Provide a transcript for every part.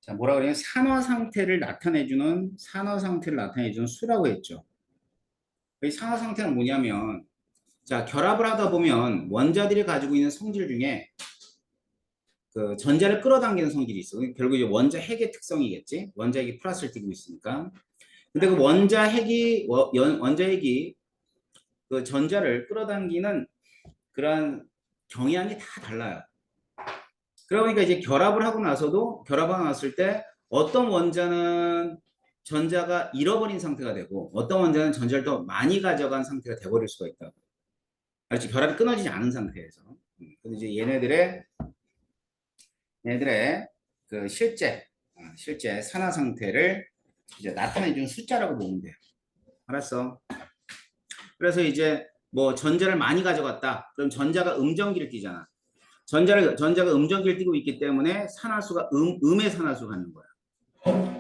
자, 뭐라 그래요? 산화 상태를 나타내주는 수라고 했죠. 이 산화 상태는 뭐냐면, 자, 결합을 하다 보면 원자들이 가지고 있는 성질 중에 그 전자를 끌어당기는 성질이 있어. 결국 이제 원자 핵의 특성이겠지. 원자 핵이 플러스를 띠고 있으니까. 근데 그 원자 핵이 그 전자를 끌어당기는 그러한 경향이 다 달라요. 그러니까 이제 결합하고 났을 때 어떤 원자는 전자가 잃어버린 상태가 되고 어떤 원자는 전자를 더 많이 가져간 상태가 돼버릴 수가 있다. 알지? 결합이 끊어지지 않은 상태에서. 근데 이제 얘네들의 그 실제 산화 상태를 이제 나타내주는 숫자라고 보면 돼요. 알았어? 그래서 이제 뭐 전자를 많이 가져갔다. 그럼 전자가 음정기를 띠잖아. 전자가 음정기를 띠고 있기 때문에 산화수가 음의 산화수가 갖는 거야.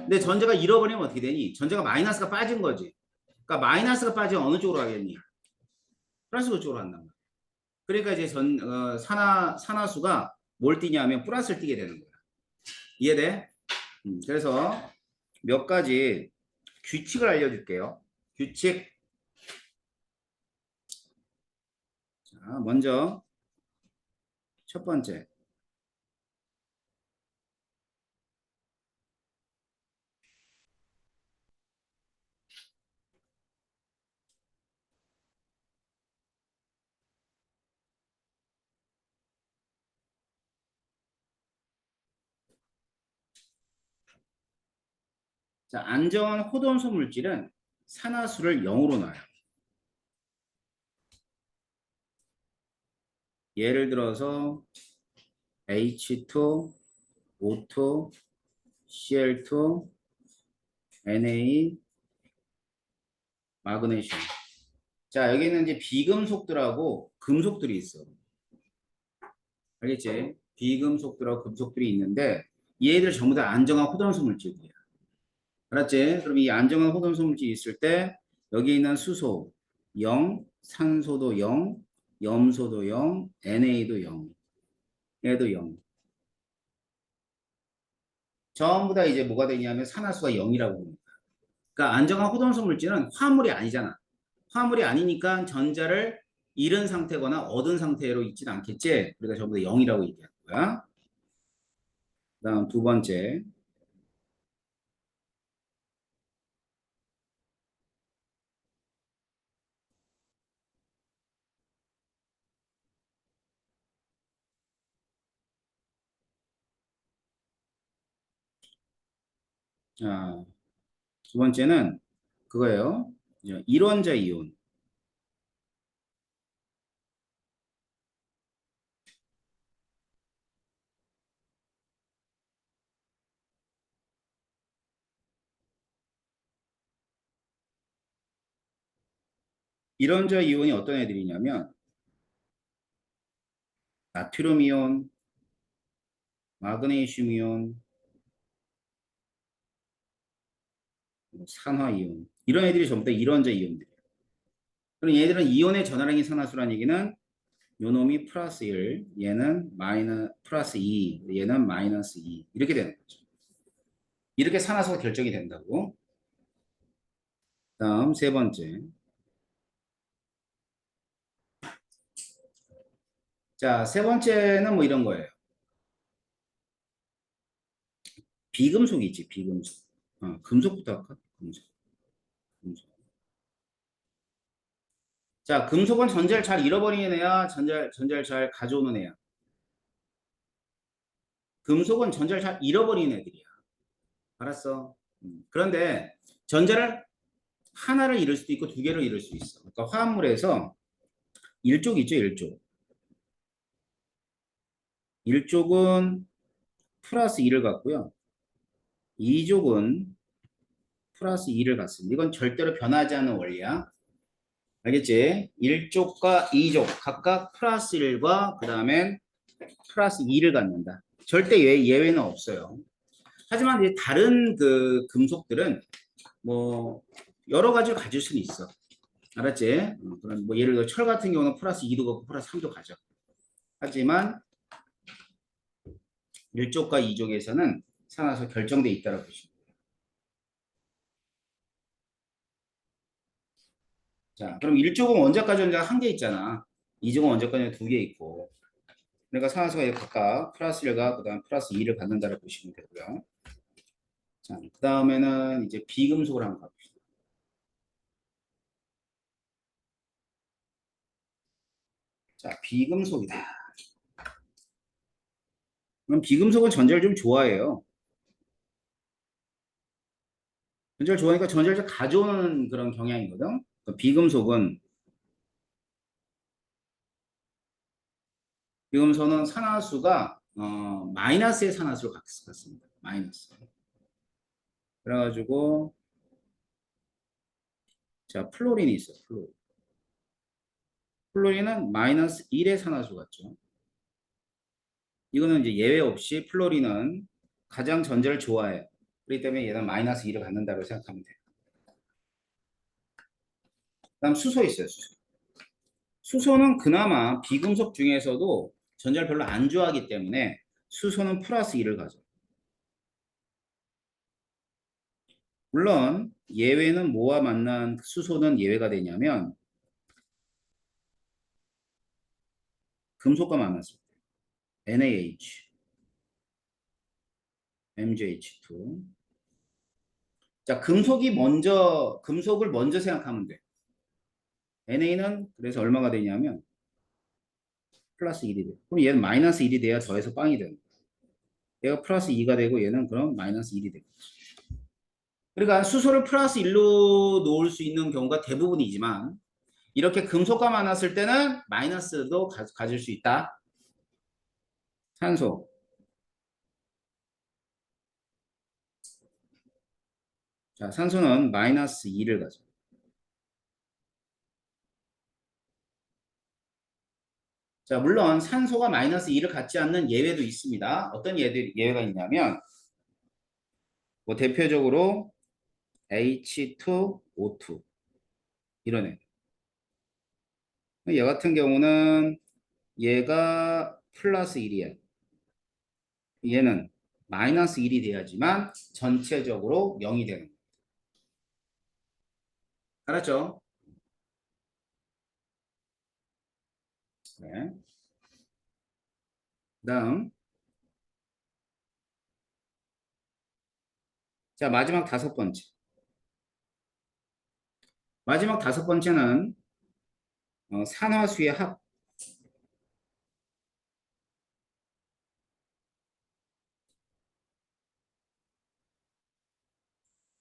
근데 전자가 잃어버리면 어떻게 되니? 전자가 마이너스가 빠진 거지. 그러니까 마이너스가 빠지면 어느 쪽으로 가겠니? 플러스 쪽으로 간단 말이야. 그러니까 이제 산화수가 뭘 띠냐면 플러스를 띠게 되는 거야. 이해돼? 그래서 몇 가지 규칙을 알려줄게요. 규칙. 자, 먼저 첫 번째. 자, 안정한 호돈소 물질은 산화수를 0으로 놔요. 예를 들어서 H2, O2, Cl2, Na, 마그네슘. 자, 여기는 이제 비금속들하고 금속들이 있어. 알겠지? 비금속들하고 금속들이 있는데 얘들 전부 다 안정한 호돈소 물질이야. 알았지? 그럼 이 안정한 호돈소 물질이 있을 때 여기 있는 수소 0, 산소도 0, 염소도 0, NA도 0, 얘도 0. 전부 다 이제 뭐가 되냐면 산화수가 0이라고 봅니다. 그러니까 안정한 호돈소 물질은 화합물이 아니잖아. 화합물이 아니니까 전자를 잃은 상태거나 얻은 상태로 있진 않겠지? 그러니까 전부 다 0이라고 얘기하는 거야. 그다음 두 번째. 자, 두 번째는 그거예요. 일원자 이온. 일원자 이온이 어떤 애들이냐면 나트륨 이온, 마그네슘 이온, 산화 이온. 이런 애들이 전부 다 일원자 이온들이에요. 그럼 얘들은 이온의 전하량이 산화수라는 얘기는 요놈이 플러스 1, 얘는 플러스 2, 얘는 마이너스 2 이렇게 되는 거죠. 이렇게 산화수가 결정이 된다고. 다음 세 번째. 자, 세 번째는 뭐 이런 거예요. 비금속이 있지, 비금속. 금속부터 할까? 금속. 자, 금속은 전자를 잘 잃어버리는 애야, 전자를 잘 가져오는 애야. 금속은 전자를 잘 잃어버리는 애들이야. 알았어? 그런데 전자를 하나를 잃을 수도 있고 두 개를 잃을 수 있어. 그러니까 화합물에서 일족 있죠, 일족. 일족은 플러스 2를 갖고요. 이족은 플러스 2를 갖습니다. 이건 절대로 변하지 않는 원리야. 알겠지? 1족과 2족 각각 플러스 1과 그 다음엔 플러스 2를 갖는다. 절대 예외는 없어요. 하지만 이제 다른 그 금속들은 뭐 여러 가지를 가질 수는 있어. 알았지? 그런 뭐 예를 들어 철 같은 경우는 플러스 2도 갖고 플러스 3도 가져. 하지만 1족과 2족에서는 산화수 결정돼 있다고 보시면 돼요. 자, 그럼 1조금 원자까지 원자가 한 개 있잖아. 2조금 원자까지 두 개 있고. 그러니까 산화수가 각각 플러스 1과 그다음 플러스 2를 갖는다고 보시면 되고요. 자, 그 다음에는 이제 비금속을 한번 가봅시다. 자, 비금속이다. 그럼 비금속은 전자를 좀 좋아해요. 전자를 좋아하니까 전자를 좀 가져오는 그런 경향이거든. 비금속은 산화수가 마이너스의 산화수를 갖습니다. 마이너스. 그래가지고 자 플로린이 있어요. 플로린. 플로린은 마이너스 1의 산화수 같죠. 이거는 이제 예외 없이 플로린은 가장 전자를 좋아해요. 그렇기 때문에 얘는 마이너스 2를 갖는다고 생각하면 돼요. 그다음 수소 있어요. 수소. 수소는 그나마 비금속 중에서도 전자를 별로 안 좋아하기 때문에 수소는 플러스 2를 가져. 물론 예외는 뭐와 만난 수소는 예외가 되냐면 금속과 만났을 때 NaH, MgH2. 자, 금속을 먼저 생각하면 돼. NA는 그래서 얼마가 되냐면 플러스 1이 돼. 그럼 얘는 마이너스 1이 돼야 더해서 빵이 되는 거야. 얘가 플러스 2가 되고 얘는 그럼 마이너스 1이 되고. 그러니까 수소를 플러스 1로 놓을 수 있는 경우가 대부분이지만 이렇게 금속과 만났을 때는 마이너스도 가질 수 있다. 산소. 자, 산소는 마이너스 2를 가져. 자, 물론 산소가 마이너스 2를 갖지 않는 예외도 있습니다. 어떤 예외가 있냐면 뭐 대표적으로 H2O2 이런 애. 얘 같은 경우는 얘가 플러스 1이야. 얘는 마이너스 1이 돼야지만 전체적으로 0이 되는 거야. 알았죠? 네. 그다음 자 마지막 다섯 번째. 마지막 다섯 번째는 산화수의 합.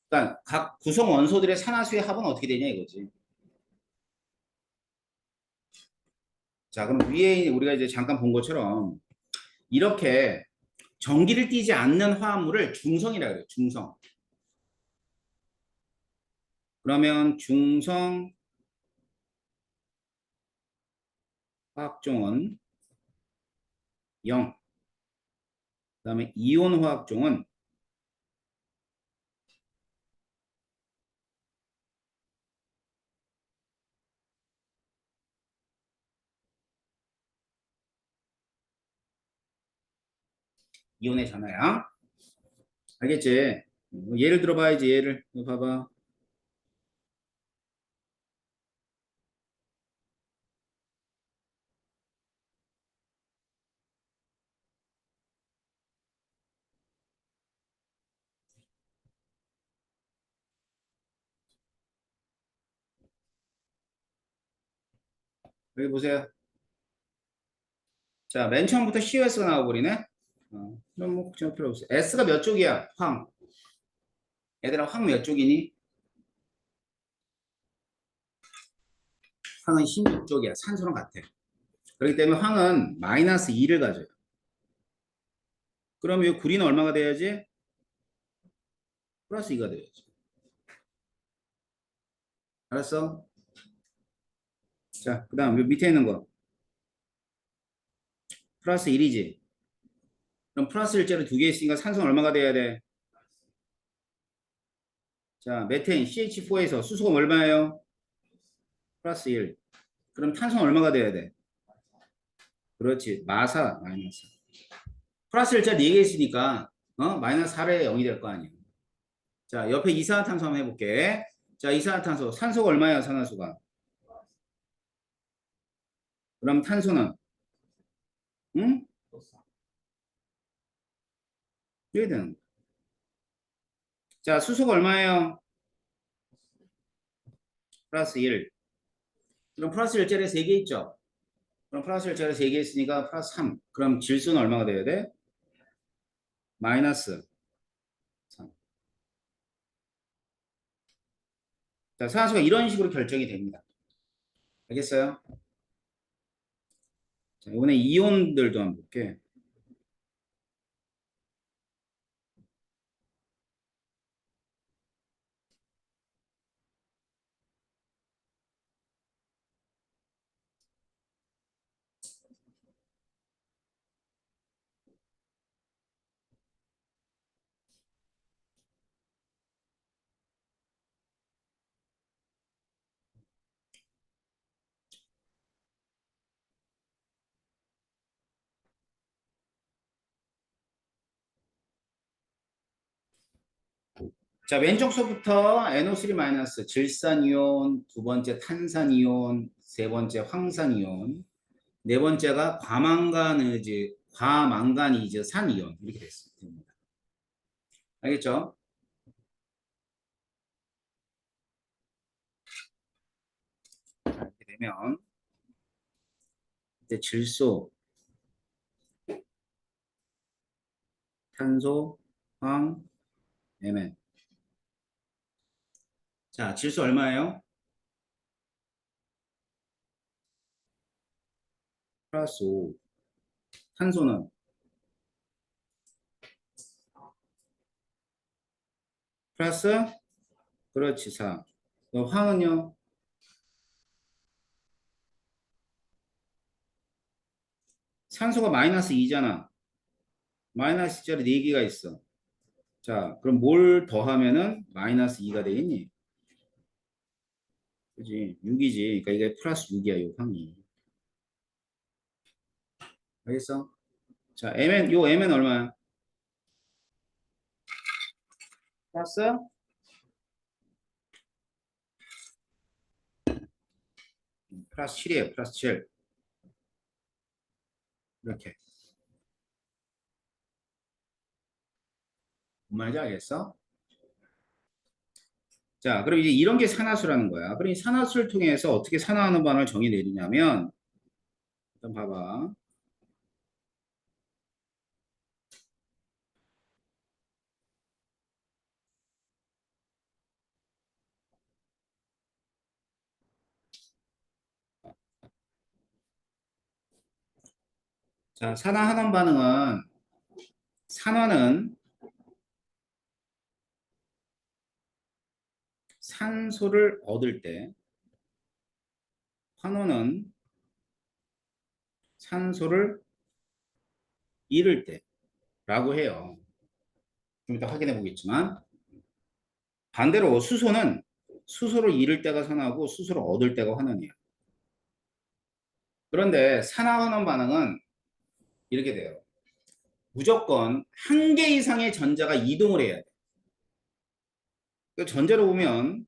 그러니까 각 구성 원소들의 산화수의 합은 어떻게 되냐 이거지. 자 그럼 위에 우리가 이제 잠깐 본 것처럼 이렇게 전기를 띠지 않는 화합물을 중성이라 그래요. 중성. 그러면 중성 화학종은 0. 그다음에 이온 화학종은 이온의 전하야. 알겠지? 예를 들어봐야지. 예를 이거 봐봐. 여기 보세요. 자, 맨 처음부터 COS가 나와버리네. 그럼 뭐 걱정 필요 없어. S가 몇 쪽이야? 황. 얘들아 황 몇 쪽이니? 황은 16쪽이야. 산소랑 같아. 그렇기 때문에 황은 마이너스 2를 가져요. 그럼 이 구리는 얼마가 돼야지? 플러스 2가 돼야지. 알았어? 자, 그 다음 밑에 있는 거. 플러스 1이지. 그럼 플러스 일자로 두 개 있으니까 산소는 얼마가 돼야 돼? 자, 메테인 CH4에서 수소가 얼마예요? 플러스 1. 그럼 탄소는 얼마가 돼야 돼? 그렇지. 마사 마이너스. 플러스 일자 4개 있으니까 마이너스 8에 0이 될 거 아니에요. 자, 옆에 이산화탄소 한번 해볼게. 자, 이산화탄소. 산소가 얼마야, 산화수가? 그럼 탄소는? 응? 이게 되는 거야. 자, 수소가 얼마예요? 플러스 1. 그럼 플러스 1짜리 3개 있죠? 그럼 플러스 1짜리 3개 있으니까 플러스 3. 그럼 질소는 얼마가 돼야 돼? 마이너스 3. 자, 산화수가 이런 식으로 결정이 됩니다. 알겠어요? 자, 이번에 이온들도 한번 볼게. 자, 왼쪽 수부터 NO3- 질산이온, 두 번째 탄산이온, 세 번째 황산이온, 네 번째가 과망가니즈 산이온 이렇게 됐습니다. 알겠죠? 자, 이렇게 되면 이제 질소, 탄소, 황, Mn. 자, 질소 얼마예요? 플러스 5. 탄소는 플러스 그렇지 4. 그럼 황은요? 산소가 마이너스 2잖아. 마이너스 2짜리 4개가 있어. 자, 그럼 뭘 더하면은 마이너스 2가 되겠니? 그지? 6이지. 그러니까 이게 플러스 6이야, 요 항이. 알겠어? 자, Mn 얼마야? 플러스? 플러스 7이에요, 플러스 7. 이렇게. 뭔 말인지 알겠어? 자, 그럼 이제 이런 게 산화수라는 거야. 그럼 이 산화수를 통해서 어떻게 산화하는 방을 정의 내리냐면, 일단 봐봐. 자, 산화하는 반응은, 산화는 산소를 얻을 때, 환원은 산소를 잃을 때라고 해요. 좀 이따 확인해 보겠지만, 반대로 수소는 수소를 잃을 때가 산화고 수소를 얻을 때가 환원이에요. 그런데 산화환원 반응은 이렇게 돼요. 무조건 한 개 이상의 전자가 이동을 해야 돼. 그 전자로 보면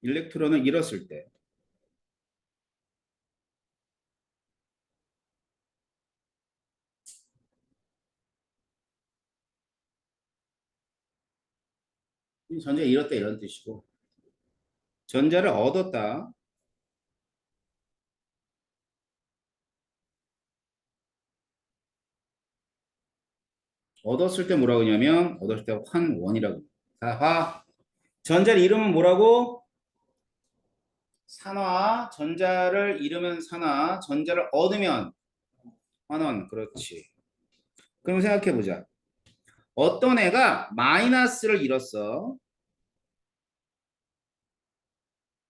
일렉트론을 잃었을 때 전자를 잃었다 이런 뜻이고, 전자를 얻었다, 얻었을 때 뭐라고 하냐면 얻었을 때 환원이라고. 자, 전자를 잃으면 뭐라고? 산화. 전자를 잃으면 산화. 전자를 얻으면 환원. 그렇지. 그럼 생각해 보자. 어떤 애가 마이너스를 잃었어.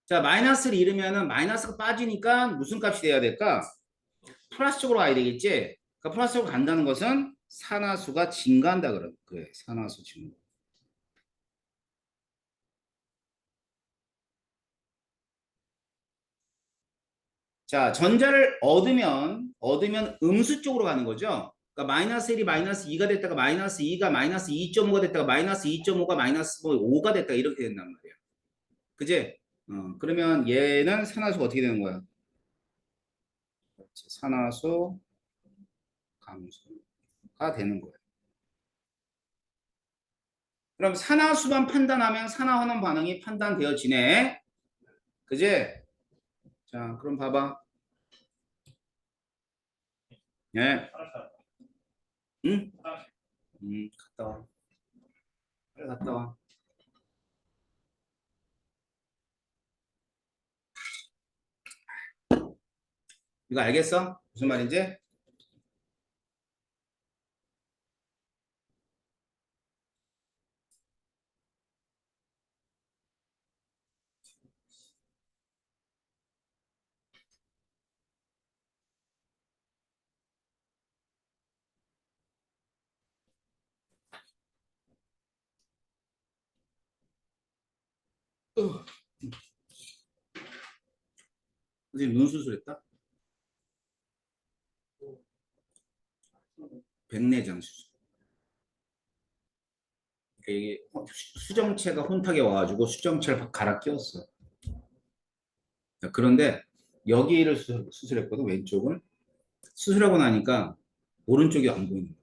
자, 마이너스를 잃으면은 마이너스가 빠지니까 무슨 값이 돼야 될까? 플러스 쪽으로 가야 되겠지? 그러니까 플러스 쪽으로 간다는 것은 산화수가 증가한다 그래. 산화수 증가. 자, 전자를 얻으면 음수 쪽으로 가는 거죠? 그러니까 마이너스 1이 마이너스 2가 됐다가 마이너스 2가 마이너스 2.5가 됐다가 마이너스 2.5가 마이너스 5가 됐다가 이렇게 된단 말이에요. 그지? 그러면 얘는 산화수가 어떻게 되는 거야? 그렇지. 산화수 감소가 되는 거예요. 그럼 산화수만 판단하면 산화환원 반응이 판단되어지네. 그지? 자, 그럼 봐봐. 예. 응? 갔다 와. 빨리 갔다 와. 이거 알겠어? 무슨 말인지? 선생님 눈 수술했다? 백내장 수술. 이게 수정체가 혼탁에 와가지고 수정체를 갈아 끼웠어. 그런데 여기를 수술했거든, 왼쪽을. 수술하고 나니까 오른쪽이 안 보이는 거야.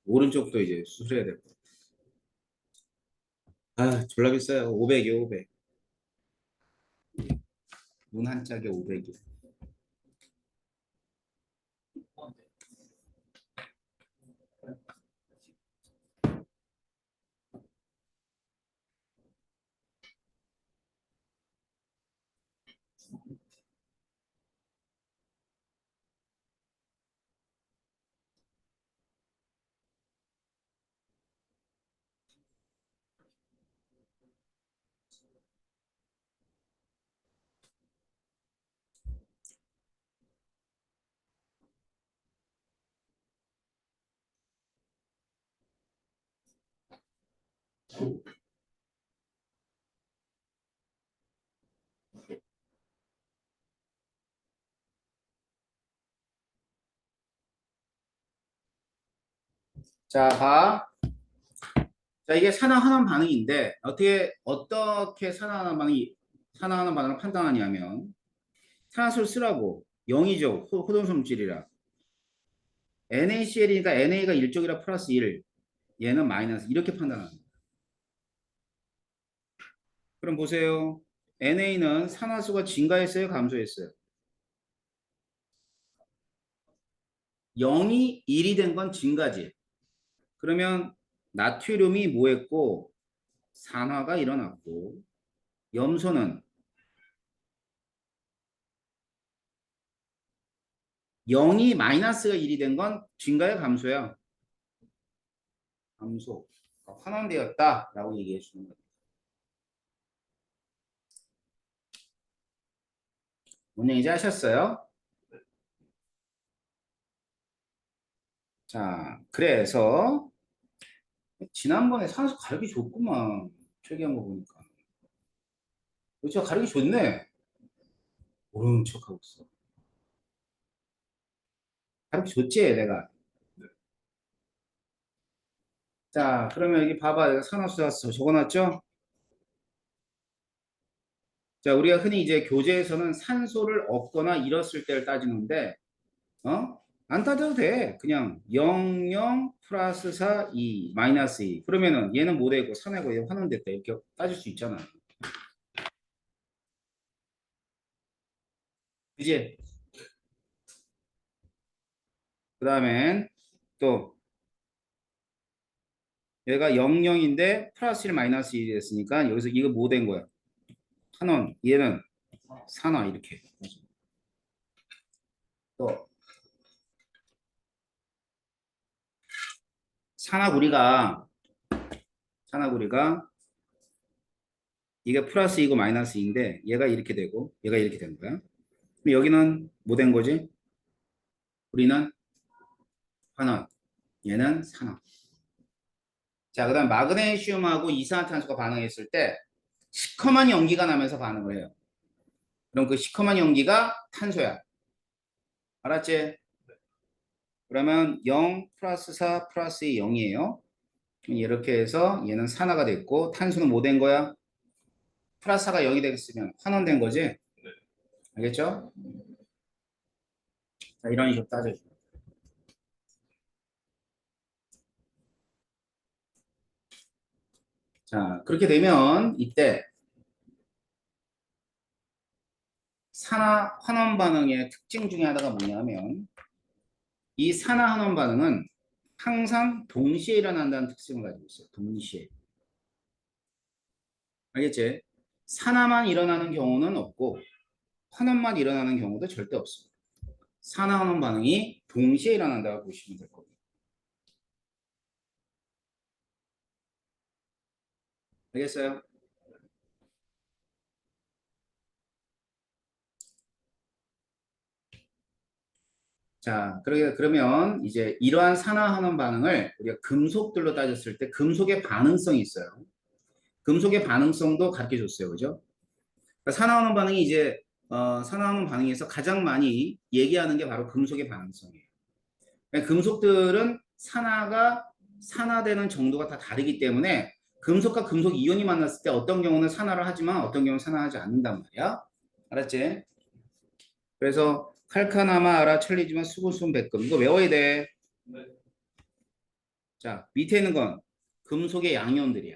오른쪽도 이제 수술해야 될 거야. 아, 졸라 비싸요. 500이요, 500. 눈 한 짝에 500이요. 자, 봐. 자, 이게 산화환원 반응인데 어떻게 산화환원 반응을 판단하냐면 산화수를 쓰라고 0이죠. 호동성질이라. NaCl이니까 NA가 1쪽이라 플러스 1, 얘는 마이너스 이렇게 판단하는 거예요. 그럼 보세요. NA는 산화수가 증가했어요, 감소했어요? 0이 1이 된 건 증가지. 그러면 나트륨이 뭐 했고 산화가 일어났고 염소는 0이 마이너스가 1이 된 건 증가야, 감소야? 감소. 환원되었다라고 얘기해 주는 거예요. 오늘 이제 하셨어요? 자, 그래서 지난번에 산수 가르기 줬구만. 최기한 거 보니까. 진짜 가르기 좋네. 모르는 척하고 있어. 가르기 좋지, 내가. 자, 그러면 여기 봐봐. 내가 산화수소했어. 적어놨죠? 자, 우리가 흔히 이제 교재에서는 산소를 얻거나 잃었을 때를 따지는데, 안 따져도 돼. 그냥 0, 0, 플러스 4, 2, 마이너스 2. 그러면은 얘는 뭐 되고 산하고 얘 환원됐다. 이렇게 따질 수 있잖아. 그지? 그 다음엔 또 얘가 0, 0인데 플러스 1, 마이너스 1이 됐으니까 여기서 이거 뭐 된 거야? 환원. 얘는 산화 이렇게. 또 산화구리가 산화구리가 이게 플러스 2고 마이너스 2인데 얘가 이렇게 되고 얘가 이렇게 된 거야. 그럼 여기는 뭐 된 거지? 우리는 환원. 얘는 산화. 자, 그다음 마그네슘하고 이산화탄소가 반응했을 때 시커먼 연기가 나면서 반응을 해요. 그럼 그 시커먼 연기가 탄소야. 알았지? 그러면 0 플러스 4 플러스 2 0이에요. 이렇게 해서 얘는 산화가 됐고 탄소는 뭐 된 거야? 플러스 4가 0이 되겠으면 환원된 거지? 알겠죠? 자, 이런 식으로 따져줘. 자, 그렇게 되면 이때 산화 환원 반응의 특징 중에 하나가 뭐냐면 이 산화 환원 반응은 항상 동시에 일어난다는 특징을 가지고 있어요. 동시에. 알겠지? 산화만 일어나는 경우는 없고 환원만 일어나는 경우도 절대 없습니다. 산화 환원 반응이 동시에 일어난다고 보시면 될 겁니다. 알겠어요? 자, 그러면 이제 이러한 산화환원 반응을 우리가 금속들로 따졌을 때 금속의 반응성이 있어요. 금속의 반응성도 가르쳐 줬어요. 그죠? 그러니까 산화환원 반응이 이제 산화환원 반응에서 가장 많이 얘기하는 게 바로 금속의 반응성이에요. 그러니까 금속들은 산화되는 정도가 다 다르기 때문에 금속과 금속 이온이 만났을 때 어떤 경우는 산화를 하지만 어떤 경우는 산화하지 않는단 말이야. 알았지? 그래서 칼카나마 아라 찰리지만 수분순 백금 이거 외워야 돼. 자, 밑에 있는 건 금속의 양이온들이야.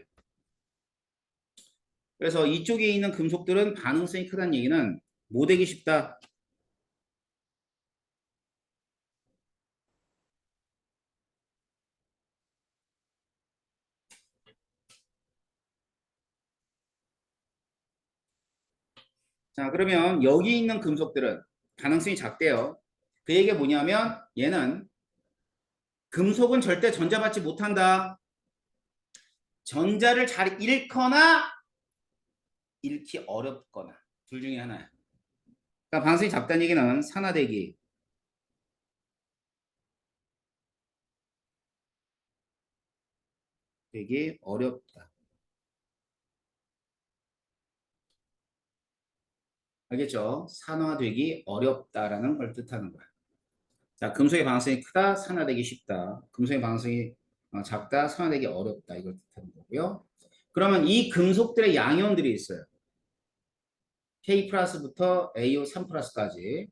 그래서 이쪽에 있는 금속들은 반응성이 크다는 얘기는 뭐 되기 쉽다. 자, 그러면 여기 있는 금속들은 반응성이 작대요. 그 얘기가 뭐냐면 얘는 금속은 절대 전자받지 못한다. 전자를 잘 잃거나 잃기 어렵거나 둘 중에 하나야. 그러니까 반응성이 작다는 얘기는 되기 어렵다. 알겠죠? 산화되기 어렵다라는 걸 뜻하는 거야. 자, 금속의 방사성이 크다, 산화되기 쉽다. 금속의 방사성이 작다, 산화되기 어렵다. 이걸 뜻하는 거고요. 그러면 이 금속들의 양이온들이 있어요. K 플러스부터 AO 3 플러스까지.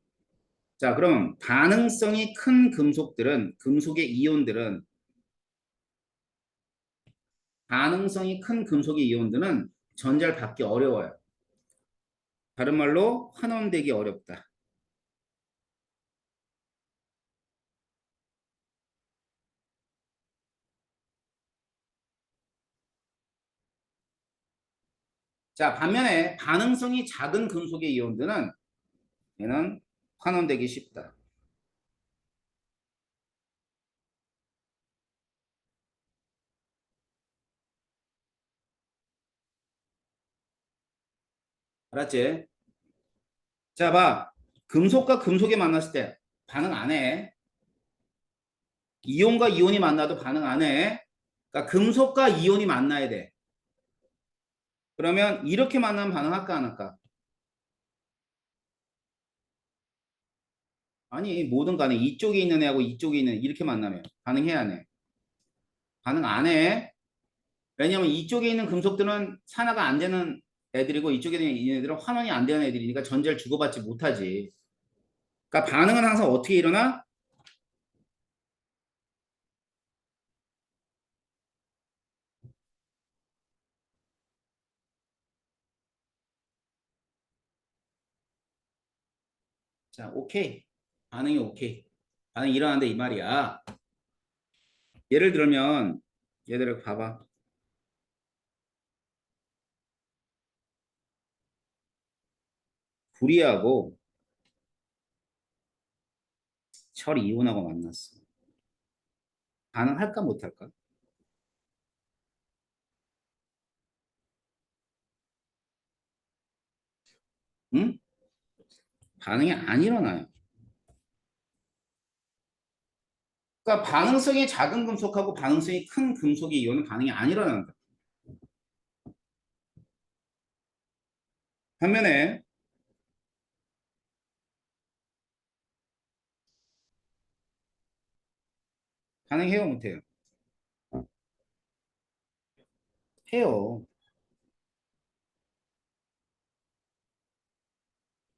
자, 그럼 반응성이 큰 금속의 이온들은 반응성이 큰 금속의 이온들은 전자를 받기 어려워요. 다른 말로 환원되기 어렵다. 자, 반면에 반응성이 작은 금속의 이온들은 얘는 환원되기 쉽다. 알았지? 자, 봐. 금속과 금속이 만났을 때 반응 안 해. 이온과 이온이 만나도 반응 안 해. 그러니까 금속과 이온이 만나야 돼. 그러면 이렇게 만나면 반응할까 안 할까? 아니, 뭐든 간에 이쪽에 있는 애하고 이쪽에 있는 애 이렇게 만나면 반응해야 안 해. 반응 안 해. 왜냐면 이쪽에 있는 금속들은 산화가 안 되는 애들이고 이쪽에 있는 애들은 환원이 안 되는 애들이니까 전자를 주고받지 못하지. 그러니까 반응은 항상 어떻게 일어나? 자, 오케이. 반응이 오케이. 반응이 일어난다 이 말이야. 예를 들면 얘들을 봐봐. 구리하고 철 이온하고 만났어. 반응할까 못할까? 응? 반응이 안 일어나요. 그러니까 반응성이 작은 금속하고 반응성이 큰 금속의 이온은 반응이 안 일어난다. 반면에 반응해요, 못해요? 해요.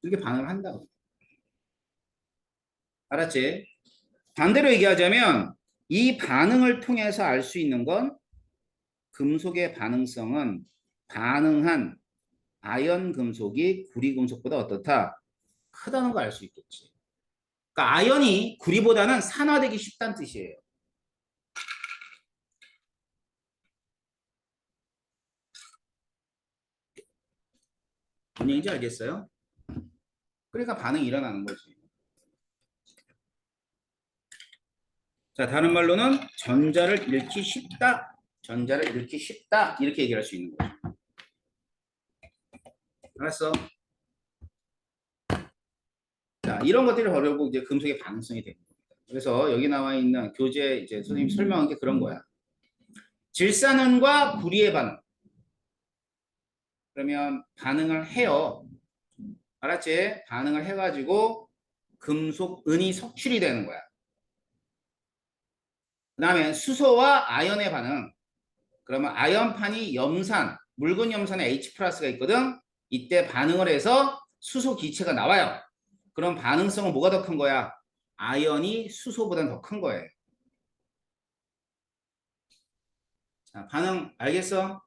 이렇게 반응을 한다고. 알았지? 반대로 얘기하자면 이 반응을 통해서 알 수 있는 건 금속의 반응성은 반응한 아연 금속이 구리 금속보다 어떻다? 크다는 걸 알 수 있겠지. 그러니까 아연이 구리보다는 산화되기 쉽다는 뜻이에요. 뭔 얘기인지 알겠어요? 그러니까 반응이 일어나는 거지. 자, 다른 말로는 전자를 잃기 쉽다. 전자를 잃기 쉽다. 이렇게 얘기할 수 있는 거죠. 알았어? 자, 이런 것들이 바로 이제 금속의 반응성이 되는 겁니다. 그래서 여기 나와 있는 교재 이제 선생님 설명한 게 그런 거야. 질산은과 구리의 반응. 그러면 반응을 해요. 알았지? 반응을 해가지고 금속, 은이 석출이 되는 거야. 그 다음에 수소와 아연의 반응. 그러면 아연판이 염산, 묽은 염산에 H 플러스가 있거든. 이때 반응을 해서 수소 기체가 나와요. 그럼 반응성은 뭐가 더 큰 거야? 아연이 수소보다 더 큰 거예요. 자, 반응 알겠어?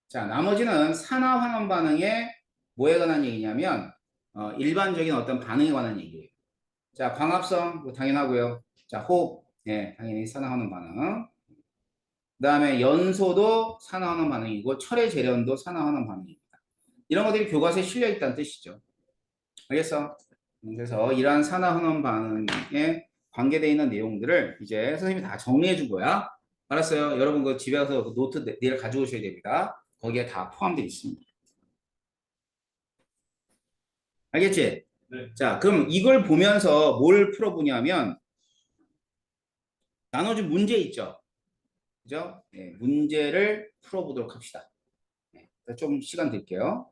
자, 나머지는 산화환원 반응에 뭐에 관한 얘기냐면 일반적인 어떤 반응에 관한 얘기예요. 자, 광합성 뭐 당연하고요. 자, 호흡, 예, 당연히 산화환원 반응. 그다음에 연소도 산화환원 반응이고 철의 재련도 산화환원 반응입니다. 이런 것들이 교과서에 실려 있다는 뜻이죠. 알겠어? 그래서 이러한 산화환원 반응에 관계되어 있는 내용들을 이제 선생님이 다 정리해 준 거야. 알았어요? 여러분 그 집에 가서 그 노트 내일 가져오셔야 됩니다. 거기에 다 포함되어 있습니다. 알겠지? 네. 자, 그럼 이걸 보면서 뭘 풀어보냐면 나눠준 문제 있죠? 그죠? 네, 문제를 풀어보도록 합시다. 네, 좀 시간 드릴게요.